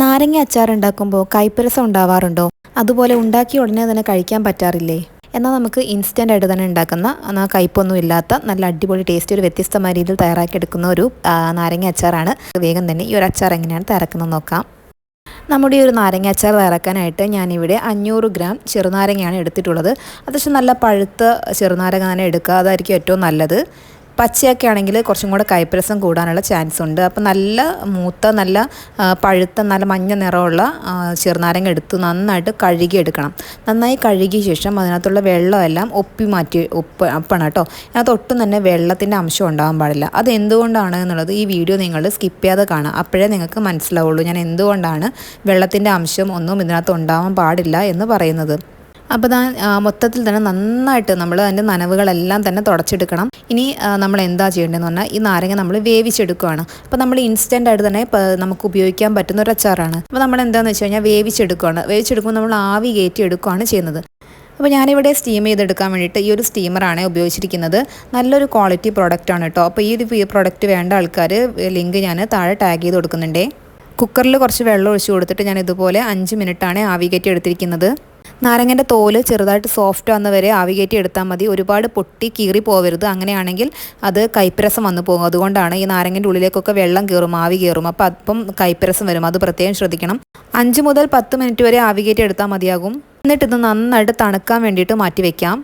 നാരങ്ങ അച്ചാർ ഉണ്ടാക്കുമ്പോൾ കയ്പ്പരസം ഉണ്ടാവാറുണ്ടോ? അതുപോലെ ഉണ്ടാക്കിയ ഉടനെ തന്നെ കഴിക്കാൻ പറ്റാറില്ലേ? എന്നാൽ നമുക്ക് ഇൻസ്റ്റൻ്റ് ആയിട്ട് തന്നെ ഉണ്ടാക്കുന്ന കയ്പ്പൊന്നും ഇല്ലാത്ത നല്ല അടിപൊളി ടേസ്റ്റ് ഒരു വ്യത്യസ്തമായ രീതിയിൽ തയ്യാറാക്കിയെടുക്കുന്ന ഒരു നാരങ്ങ അച്ചാറാണ്. വേഗം തന്നെ ഈ ഒരു അച്ചാർ എങ്ങനെയാണ് തയ്യാറാക്കുന്നത് നോക്കാം. നമ്മുടെ ഈ ഒരു നാരങ്ങ അച്ചാർ തയ്യാറാക്കാനായിട്ട് ഞാനിവിടെ 500 ഗ്രാം ചെറുനാരങ്ങയാണ് എടുത്തിട്ടുള്ളത്. അത്യാവശ്യം നല്ല പഴുത്ത ചെറുനാരങ്ങ തന്നെ എടുക്കുക, അതായിരിക്കും ഏറ്റവും നല്ലത്. പച്ചയൊക്കെ ആണെങ്കിൽ കുറച്ചും കൂടെ കയ്പ്പരസം കൂടാനുള്ള ചാൻസ് ഉണ്ട്. അപ്പോൾ നല്ല മൂത്ത നല്ല പഴുത്ത നല്ല മഞ്ഞ നിറമുള്ള ചെറുനാരങ്ങ എടുത്ത് നന്നായിട്ട് കഴുകിയെടുക്കണം. നന്നായി കഴുകിയ ശേഷം അതിനകത്തുള്ള വെള്ളമെല്ലാം ഒപ്പണം കേട്ടോ. അതിനകത്ത് ഒട്ടും തന്നെ വെള്ളത്തിൻ്റെ അംശം ഉണ്ടാകാൻ പാടില്ല. അത് എന്തുകൊണ്ടാണ് എന്നുള്ളത് ഈ വീഡിയോ നിങ്ങൾ സ്കിപ്പ് ചെയ്യാതെ കാണാം, അപ്പോഴേ നിങ്ങൾക്ക് മനസ്സിലാവുള്ളൂ ഞാൻ എന്തുകൊണ്ടാണ് വെള്ളത്തിൻ്റെ അംശം ഒന്നും ഇതിനകത്ത് ഉണ്ടാവാൻ പാടില്ല എന്ന് പറയുന്നത്. അപ്പോൾ മൊത്തത്തിൽ തന്നെ നന്നായിട്ട് നമ്മൾ അതിൻ്റെ നനവുകളെല്ലാം തന്നെ തുടച്ചെടുക്കണം. ഇനി നമ്മൾ എന്താ ചെയ്യേണ്ടതെന്ന് പറഞ്ഞാൽ ഈ നാരങ്ങ നമ്മൾ വേവിച്ചെടുക്കുകയാണ്. അപ്പോൾ നമ്മൾ ഇൻസ്റ്റൻ്റ് ആയിട്ട് തന്നെ നമുക്ക് ഉപയോഗിക്കാൻ പറ്റുന്ന ഒരു അച്ചാറാണ്. അപ്പോൾ നമ്മൾ എന്താണെന്ന് വെച്ച് കഴിഞ്ഞാൽ വേവിച്ചെടുക്കുമ്പോൾ നമ്മൾ ആവി കയറ്റി എടുക്കുകയാണ് ചെയ്യുന്നത്. അപ്പോൾ ഞാനിവിടെ സ്റ്റീം ചെയ്തെടുക്കാൻ വേണ്ടിയിട്ട് ഈ ഒരു സ്റ്റീമറാണ് ഉപയോഗിച്ചിരിക്കുന്നത്. നല്ലൊരു ക്വാളിറ്റി പ്രോഡക്റ്റാണ് കേട്ടോ. അപ്പോൾ ഈ പ്രോഡക്റ്റ് വേണ്ട ആൾക്കാർ ലിങ്ക് ഞാൻ താഴെ ടാഗ് ചെയ്ത് കൊടുക്കുന്നുണ്ടേ. കുക്കറിൽ കുറച്ച് വെള്ളം ഒഴിച്ച് കൊടുത്തിട്ട് ഞാൻ ഇതുപോലെ 5 മിനിറ്റാണ് ആവി കയറ്റി എടുത്തിരിക്കുന്നത്. നാരങ്ങൻ്റെ തോല് ചെറുതായിട്ട് സോഫ്റ്റ് ആവുന്ന വരെ ആവി കയറ്റി എടുത്താൽ മതി. ഒരുപാട് പൊട്ടി കീറി പോകരുത്, അങ്ങനെയാണെങ്കിൽ അത് കയ്പ്പരസം വന്നു പോകും. അതുകൊണ്ടാണ് ഈ നാരങ്ങൻ്റെ ഉള്ളിലേക്കൊക്കെ വെള്ളം കയറും, ആവി കയറും. അപ്പോൾ അപ്പം കയ്പ്പരസം വരും, അത് പ്രത്യേകം ശ്രദ്ധിക്കണം. 5 മുതൽ 10 മിനിറ്റ് വരെ ആവി കയറ്റി എടുത്താൽ മതിയാകും. എന്നിട്ട് ഇത് നന്നായിട്ട് തണുക്കാൻ വേണ്ടിയിട്ട് മാറ്റി വയ്ക്കാം.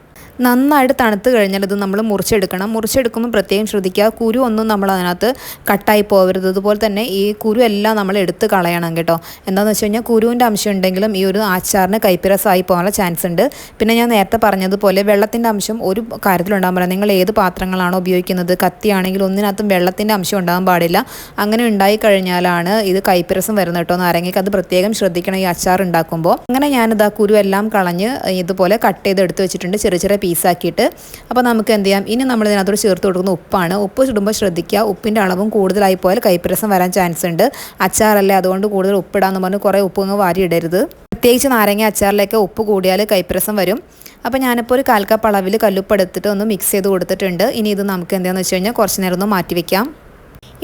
നന്നായിട്ട് തണുത്ത് കഴിഞ്ഞാൽ ഇത് നമ്മൾ മുറിച്ചെടുക്കുമ്പോൾ പ്രത്യേകം ശ്രദ്ധിക്കുക, കുരു ഒന്നും നമ്മൾ അതിനകത്ത് കട്ടായി പോകരുത്. അതുപോലെ തന്നെ ഈ കുരു എല്ലാം നമ്മൾ എടുത്ത് കളയണം കേട്ടോ. എന്താണെന്ന് വെച്ച് കഴിഞ്ഞാൽ കുരുവിൻ്റെ അംശം ഉണ്ടെങ്കിലും ഈ ഒരു അച്ചാറിന് കയ്പ്പരസമായി പോകാനുള്ള ചാൻസ് ഉണ്ട്. പിന്നെ ഞാൻ നേരത്തെ പറഞ്ഞതുപോലെ വെള്ളത്തിൻ്റെ അംശം ഒരു കാര്യത്തിലുണ്ടാകാൻ പാടില്ല. നിങ്ങൾ ഏത് പാത്രങ്ങളാണോ ഉപയോഗിക്കുന്നത്, കത്തിയാണെങ്കിൽ ഒന്നിനകത്തും വെള്ളത്തിൻ്റെ അംശം ഉണ്ടാകാൻ പാടില്ല. അങ്ങനെ ഉണ്ടായിക്കഴിഞ്ഞാലാണ് ഇത് കയ്പ്പരസം വരുന്നത് കേട്ടോ. നാരങ്ങയ്ക്ക് അത് പ്രത്യേകം ശ്രദ്ധിക്കണം ഈ അച്ചാർ ഉണ്ടാക്കുമ്പോൾ. അങ്ങനെ ഞാനിത് ആ കുരു എല്ലാം കളഞ്ഞ് ഇതുപോലെ കട്ട് ചെയ്ത് എടുത്ത് വെച്ചിട്ടുണ്ട്, ചെറിയ ചെറിയ പീസാക്കിയിട്ട്. അപ്പോൾ നമുക്ക് എന്ത് ചെയ്യാം, ഇനി നമ്മൾ ഇതിനകത്തോട് ചേർത്ത് കൊടുക്കുന്ന ഉപ്പാണ്. ഉപ്പ് ചുടുമ്പോൾ ശ്രദ്ധിക്കുക, ഉപ്പിൻ്റെ അളവും കൂടുതലായി പോയാൽ കയ്പ്പരസം വരാൻ ചാൻസ് ഉണ്ട്. അച്ചാറല്ലേ, അതുകൊണ്ട് കൂടുതൽ ഉപ്പിടാന്ന് പറഞ്ഞ് കുറേ ഉപ്പ് വാരി ഇടരുത്. പ്രത്യേകിച്ച് നാരങ്ങ അച്ചാറിലേക്ക് ഉപ്പ് കൂടിയാൽ കയ്പ്പരസം വരും. അപ്പോൾ ഞാനിപ്പോൾ ഒരു 1/4 കപ്പ് അളവിൽ കല്ലുപ്പ് എടുത്തിട്ട് ഒന്ന് മിക്സ് ചെയ്ത് കൊടുത്തിട്ടുണ്ട്. ഇനി ഇത് നമുക്ക് എന്താണെന്ന് വെച്ച് കഴിഞ്ഞാൽ കുറച്ച് നേരം ഒന്ന് മാറ്റി വയ്ക്കാം.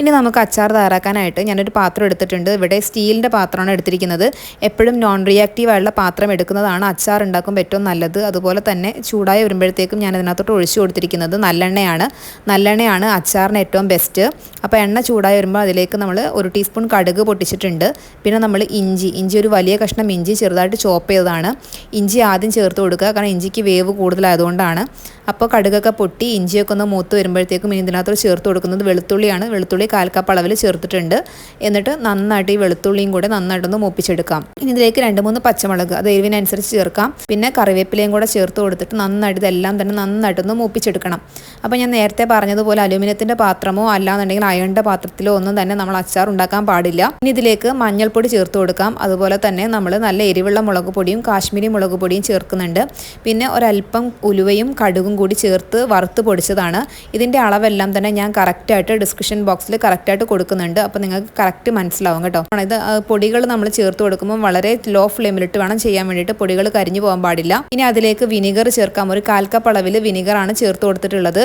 ഇനി നമുക്ക് അച്ചാർ തയ്യാറാക്കാനായിട്ട് ഞാനൊരു പാത്രം എടുത്തിട്ടുണ്ട്. ഇവിടെ സ്റ്റീലിൻ്റെ പാത്രമാണ് എടുത്തിരിക്കുന്നത്. എപ്പോഴും നോൺ റിയാക്റ്റീവ് ആയുള്ള പാത്രം എടുക്കുന്നതാണ് അച്ചാർ ഉണ്ടാക്കുമ്പോൾ ഏറ്റവും നല്ലത്. അതുപോലെ തന്നെ ചൂടായി വരുമ്പോഴത്തേക്കും ഞാൻ ഇതിനകത്തോട്ട് ഒഴിച്ചു കൊടുത്തിരിക്കുന്നത് നല്ലെണ്ണയാണ് അച്ചാറിന് ഏറ്റവും ബെസ്റ്റ്. അപ്പോൾ എണ്ണ ചൂടായി വരുമ്പോൾ അതിലേക്ക് നമ്മൾ 1 ടീസ്പൂൺ കടുക് പൊട്ടിച്ചിട്ടുണ്ട്. പിന്നെ നമ്മൾ ഇഞ്ചി ഒരു വലിയ കഷ്ണം ഇഞ്ചി ചെറുതായിട്ട് ചോപ്പ് ചെയ്തതാണ്. ഇഞ്ചി ആദ്യം ചേർത്ത് കൊടുക്കുക, കാരണം ഇഞ്ചിക്ക് വേവ് കൂടുതലായതുകൊണ്ടാണ്. അപ്പോൾ കടുകൊക്കെ പൊട്ടി ഇഞ്ചിയൊക്കെ ഒന്ന് മൂത്ത് വരുമ്പോഴത്തേക്കും ഇനി ഇതിനകത്തോട് ചേർത്ത് കൊടുക്കുന്നത് വെളുത്തുള്ളിയാണ്. വെളുത്തുള്ളി 1/4 കപ്പ് അളവിൽ ചേർത്തിട്ടുണ്ട്. എന്നിട്ട് നന്നായിട്ട് ഈ വെളുത്തുള്ളിയും കൂടെ നന്നായിട്ടൊന്ന് മൂപ്പിച്ചെടുക്കാം. ഇനി ഇതിലേക്ക് 2-3 പച്ചമുളക് അത് എരിവിനനുസരിച്ച് ചേർക്കാം. പിന്നെ കറിവേപ്പിലയും കൂടെ ചേർത്ത് കൊടുത്തിട്ട് നന്നായിട്ട് ഇതെല്ലാം തന്നെ നന്നായിട്ടൊന്ന് മൂപ്പിച്ചെടുക്കണം. അപ്പോൾ ഞാൻ നേരത്തെ പറഞ്ഞതുപോലെ അലുമിനിയത്തിൻ്റെ പാത്രമോ അല്ലാന്നുണ്ടെങ്കിൽ അയണിൻ്റെ പാത്രത്തിലോ ഒന്നും തന്നെ നമ്മൾ അച്ചാർ ഉണ്ടാക്കാൻ പാടില്ല. ഇനി ഇതിലേക്ക് മഞ്ഞൾപ്പൊടി ചേർത്ത് കൊടുക്കാം. അതുപോലെ തന്നെ നമ്മൾ നല്ല എരിവുള്ള മുളക് പൊടിയും കാശ്മീരി മുളക് പൊടിയും ചേർക്കുന്നുണ്ട്. പിന്നെ ഒരല്പം ഉലുവയും കടുകും കൂടി ചേർത്ത് വറുത്ത് പൊടിച്ചതാണ്. ഇതിൻ്റെ അളവെല്ലാം തന്നെ ഞാൻ കറക്റ്റായിട്ട് ഡിസ്ക്രിപ്ഷൻ ബോക്സിൽ കറക്റ്റായിട്ട് കൊടുക്കുന്നുണ്ട്. അപ്പോൾ നിങ്ങൾക്ക് കറക്റ്റ് മനസ്സിലാവും കേട്ടോ. ഇത് പൊടികൾ നമ്മൾ ചേർത്ത് കൊടുക്കുമ്പോൾ വളരെ ലോ ഫ്ലെയിമിലിട്ട് വേണം ചെയ്യാൻ വേണ്ടിയിട്ട്, പൊടികൾ കരിഞ്ഞു പോകാൻ പാടില്ല. ഇനി അതിലേക്ക് വിനിഗർ ചേർക്കാം. ഒരു 1/4 കപ്പ് അളവിൽ വിനിഗറാണ് ചേർത്ത് കൊടുത്തിട്ടുള്ളത്.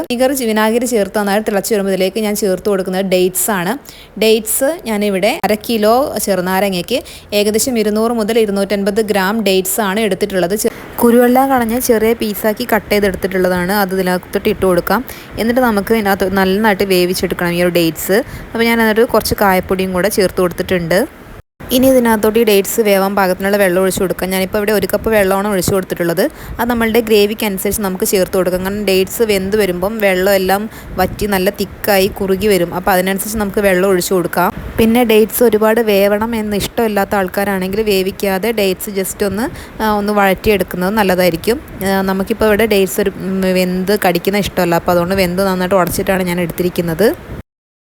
വിനാഗിരി ചേർത്ത് നന്നായിട്ട് തിളച്ച് വരുമ്പോൾ ഇതിലേക്ക് ഞാൻ ചേർത്ത് കൊടുക്കുന്നത് ഡേറ്റ്സ് ആണ്. ഡേറ്റ്സ് ഞാനിവിടെ 1/2 കിലോ ചെറുനാരങ്ങയ്ക്ക് ഏകദേശം 200 മുതൽ 250 ഗ്രാം ഡേറ്റ്സ് ആണ് എടുത്തിട്ടുള്ളത്. കുരുവെല്ലാം കളഞ്ഞ് ചെറിയ പീസാക്കി കട്ട് ചെയ്തെടുത്തിട്ടുള്ളതാണ്. അത് ഇതിനകത്തോട്ട് ഇട്ട് കൊടുക്കാം. എന്നിട്ട് നമുക്ക് ഇതിനകത്ത് നന്നായിട്ട് വേവിച്ചെടുക്കണം ഈ ഒരു ഡേറ്റ്സ്. അപ്പോൾ ഞാൻ അതിനകത്ത് കുറച്ച് കായപ്പൊടിയും കൂടെ ചേർത്ത് കൊടുത്തിട്ടുണ്ട്. ഇനി ഇതിനകത്തോട്ട് ഈ ഡേറ്റ്സ് വേവാൻ പാകത്തിനുള്ള വെള്ളം ഒഴിച്ചു കൊടുക്കാം. ഞാനിപ്പോൾ ഇവിടെ 1 കപ്പ് വെള്ളമാണ് ഒഴിച്ചു കൊടുത്തിട്ടുള്ളത്. അത് നമ്മളുടെ ഗ്രേവിക്ക് അനുസരിച്ച് നമുക്ക് ചേർത്ത് കൊടുക്കാം. കാരണം ഡേറ്റ്സ് വെന്ത് വരുമ്പം വെള്ളം എല്ലാം വറ്റി നല്ല തിക്കായി കുറുകി വരും. അപ്പോൾ അതിനനുസരിച്ച് നമുക്ക് വെള്ളം ഒഴിച്ചു കൊടുക്കാം. പിന്നെ ഡേറ്റ്സ് ഒരുപാട് വേവണം എന്ന് ഇഷ്ടമില്ലാത്ത ആൾക്കാരാണെങ്കിൽ വേവിക്കാതെ ഡേറ്റ്സ് ജസ്റ്റ് ഒന്ന് വഴറ്റിയെടുക്കുന്നത് നല്ലതായിരിക്കും. നമുക്കിപ്പോൾ ഇവിടെ ഡേറ്റ്സ് വെന്ത് കടിക്കുന്ന ഇഷ്ടമല്ല, അപ്പോൾ അതുകൊണ്ട് വെന്ത് നന്നായിട്ട് ഉടച്ചിട്ടാണ് ഞാൻ എടുത്തിരിക്കുന്നത്.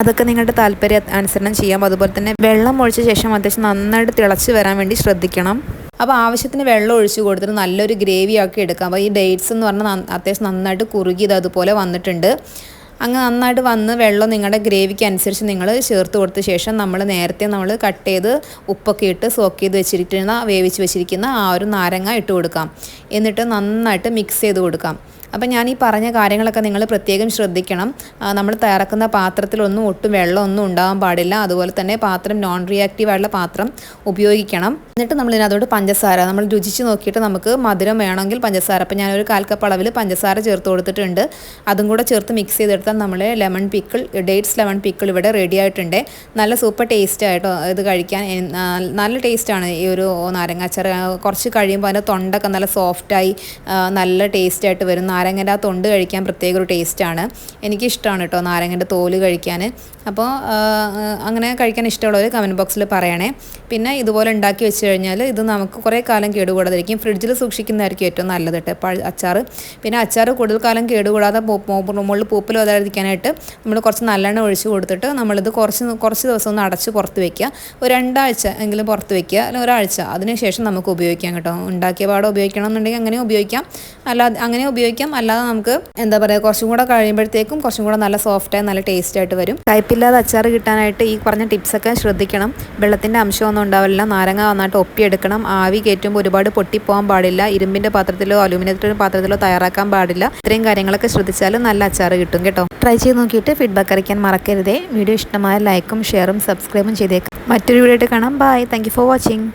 അതൊക്കെ നിങ്ങളുടെ താല്പര്യ അനുസരണം ചെയ്യാം. അതുപോലെ തന്നെ വെള്ളം ഒഴിച്ച ശേഷം അത്യാവശ്യം നന്നായിട്ട് തിളച്ച് വരാൻ വേണ്ടി ശ്രദ്ധിക്കണം. അപ്പോൾ ആവശ്യത്തിന് വെള്ളം ഒഴിച്ച് കൊടുത്തിട്ട് നല്ലൊരു ഗ്രേവി ആക്കി എടുക്കാം. അപ്പോൾ ഈ ഡേറ്റ്സ് എന്ന് പറഞ്ഞാൽ അത്യാവശ്യം നന്നായിട്ട് കുറുകിയത് അതുപോലെ വന്നിട്ടുണ്ട്. അങ്ങനെ നന്നായിട്ട് വന്ന് വെള്ളം നിങ്ങളുടെ ഗ്രേവിക്ക് അനുസരിച്ച് നിങ്ങൾ ചേർത്ത് കൊടുത്ത ശേഷം നമ്മൾ കട്ട് ചെയ്ത് ഉപ്പൊക്കെ ഇട്ട് സോക്ക് ചെയ്ത് വേവിച്ച് വെച്ചിരിക്കുന്ന ആ ഒരു നാരങ്ങ ഇട്ട് കൊടുക്കാം. എന്നിട്ട് നന്നായിട്ട് മിക്സ് ചെയ്ത് കൊടുക്കാം. അപ്പം ഞാൻ ഈ പറഞ്ഞ കാര്യങ്ങളൊക്കെ നിങ്ങൾ പ്രത്യേകം ശ്രദ്ധിക്കണം. നമ്മൾ തയ്യാറാക്കുന്ന പാത്രത്തിലൊന്നും ഒട്ടും വെള്ളമൊന്നും ഉണ്ടാകാൻ പാടില്ല. അതുപോലെ തന്നെ പാത്രം നോൺ റിയാക്റ്റീവ് ആയിട്ടുള്ള പാത്രം ഉപയോഗിക്കണം. എന്നിട്ട് നമ്മൾ ഇതിനകത്തോട്ട് പഞ്ചസാര നമ്മൾ രുചിച്ച് നോക്കിയിട്ട് നമുക്ക് മധുരം വേണമെങ്കിൽ പഞ്ചസാര, അപ്പോൾ ഞാനൊരു 1/4 കപ്പ് അളവിൽ പഞ്ചസാര ചേർത്ത് കൊടുത്തിട്ടുണ്ട്. അതും കൂടെ ചേർത്ത് മിക്സ് ചെയ്തെടുത്താൽ നമ്മൾ lemon pickle, dates lemon pickle ഇവിടെ റെഡി ആയിട്ടുണ്ട്. നല്ല സൂപ്പർ ടേസ്റ്റ് ആയിട്ടോ ഇത് കഴിക്കാൻ. നല്ല ടേസ്റ്റാണ് ഈ ഒരു നാരങ്ങാച്ചാർ. കുറച്ച് കഴിയുമ്പോൾ അതിൻ്റെ തൊണ്ടൊക്കെ നല്ല സോഫ്റ്റായി നല്ല ടേസ്റ്റായിട്ട് വരും. നാരങ്ങൻ്റെ ആ തൊണ്ട് കഴിക്കാൻ പ്രത്യേക ഒരു ടേസ്റ്റാണ്. എനിക്കിഷ്ടമാണ് കേട്ടോ നാരങ്ങൻ്റെ തോല് കഴിക്കാൻ. അപ്പോൾ അങ്ങനെ കഴിക്കാൻ ഇഷ്ടമുള്ളവർ കമൻറ്റ് ബോക്സിൽ പറയണേ. പിന്നെ ഇതുപോലെ ഉണ്ടാക്കി വെച്ച് കഴിഞ്ഞാൽ ഇത് നമുക്ക് കുറേ കാലം കേടുകൂടാതിരിക്കും. ഫ്രിഡ്ജിൽ സൂക്ഷിക്കുന്നതായിരിക്കും ഏറ്റവും നല്ലത് കേട്ടോ അച്ചാർ. പിന്നെ അച്ചാർ കൂടുതൽ കാലം കേടുകൂടാതെ മുകളിൽ പൂപ്പിൽ വരാതിരിക്കാനായിട്ട് നമ്മൾ കുറച്ച് നല്ലെണ്ണ ഒഴിച്ച് കൊടുത്തിട്ട് നമ്മളിത് കുറച്ച് ദിവസം ഒന്ന് അടച്ച് പുറത്ത് വയ്ക്കുക. ഒരു 2 ആഴ്ച എങ്കിലും പുറത്ത് വയ്ക്കുക, അല്ലെങ്കിൽ ഒരാഴ്ച. അതിനുശേഷം നമുക്ക് ഉപയോഗിക്കാം കേട്ടോ. ഉണ്ടാക്കിയ പാടെ ഉപയോഗിക്കണം എന്നുണ്ടെങ്കിൽ അങ്ങനെ ഉപയോഗിക്കാം, അല്ലാതെ നമുക്ക് എന്താ പറയുക, കുറച്ചും കൂടെ കഴിയുമ്പോഴത്തേക്കും കുറച്ചും കൂടെ നല്ല സോഫ്റ്റായി നല്ല ടേസ്റ്റായിട്ട് വരും. കയ്പില്ലാതെ അച്ചാർ കിട്ടാനായിട്ട് ഈ പറഞ്ഞ ടിപ്സൊക്കെ ശ്രദ്ധിക്കണം. വെള്ളത്തിൻ്റെ അംശമൊന്നും ഉണ്ടാവില്ല. നാരങ്ങ നന്നായിട്ട് ഒപ്പിയെടുക്കണം. ആവി കയറ്റുമ്പോൾ ഒരുപാട് പൊട്ടിപ്പോകാൻ പാടില്ല. ഇരുമ്പിൻ്റെ പാത്രത്തിലോ അലൂമിനിയത്തിൻ്റെ പാത്രത്തിലോ തയ്യാറാക്കാൻ പാടില്ല. ഇത്രയും കാര്യങ്ങളൊക്കെ ശ്രദ്ധിച്ചാൽ നല്ല അച്ചാർ കിട്ടും കേട്ടോ. ട്രൈ ചെയ്ത് നോക്കിയിട്ട് ഫീഡ്ബാക്ക് അറിയിക്കാൻ മറക്കരുതേ. വീഡിയോ ഇഷ്ടമായ ലൈക്കും ഷെയറും സബ്സ്ക്രൈബും ചെയ്തേക്കാം. മറ്റൊരു വീഡിയോ ആയിട്ട് കാണാം. Bye. Thank you for watching.